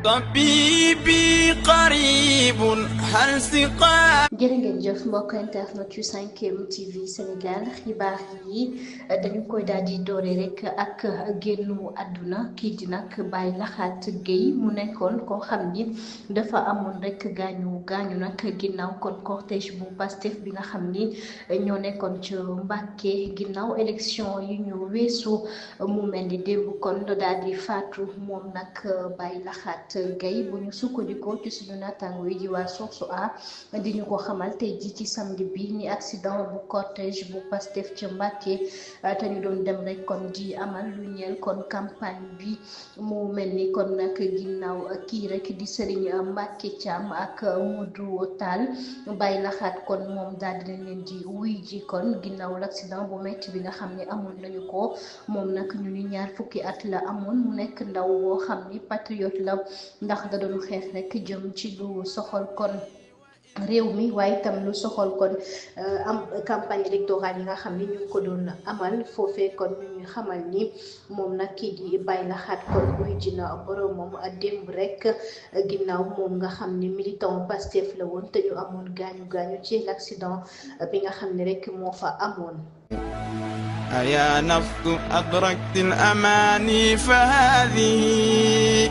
طبيبي قريب هل سقا. jërë ngeen jëf mbokk internet yu 5M TV Sénégal xibaar yi dañu koy daal di doore rek ak génnu àdduna kii di nag Baye Laxaat Gueye mu nekkoon koo xam ni dafa amoon rek gaañu nag ginnaaw kon cortège bu Pastef bi nga xam ni ñoo nekkoon ci Mbàkke ginnaaw élection yi ñu weesu mu mel ni démb kon daal di faatu moom nag Baye Laxaat Gueye bu ñu sukkandikoo ci suñu naataango yi di waa Source A di ñu ko xamal tey ji ci samedi bi ni accident bu cortège bu Pastef ca Mbàkke te ñu doon dem rek kon di amal lu ñeel kon campagne bi mu mel ni kon nag ginnaaw kii rek di Serigne Mbacke Thiam ak Modou Tall Baye Laxaat kon moom daal dinañ leen di wuy ji kon ginnaaw l'accident bu metti bi nga xam ne amoon nañu ko moom nag ñu ni ñaar fukki at la amoon mu nekk ndaw boo xam ni patriote la ndax da doon xeex rek jëm ci lu soxal kon réew mi waaye itam lu soxal kon am campagne électorale yi nga xam ni ñu ngi ko doon amal foofee kon ñu xamal ni moom nag kii di Baye Laxaat kon wuy ji na boromam démb rek ginnaaw moom nga xam ni militant Pastef la woon te ñu amoon gaañu ci l'accident bi nga xam ne rek moo fa amoon. أيا نفس أدركت الأماني فهذه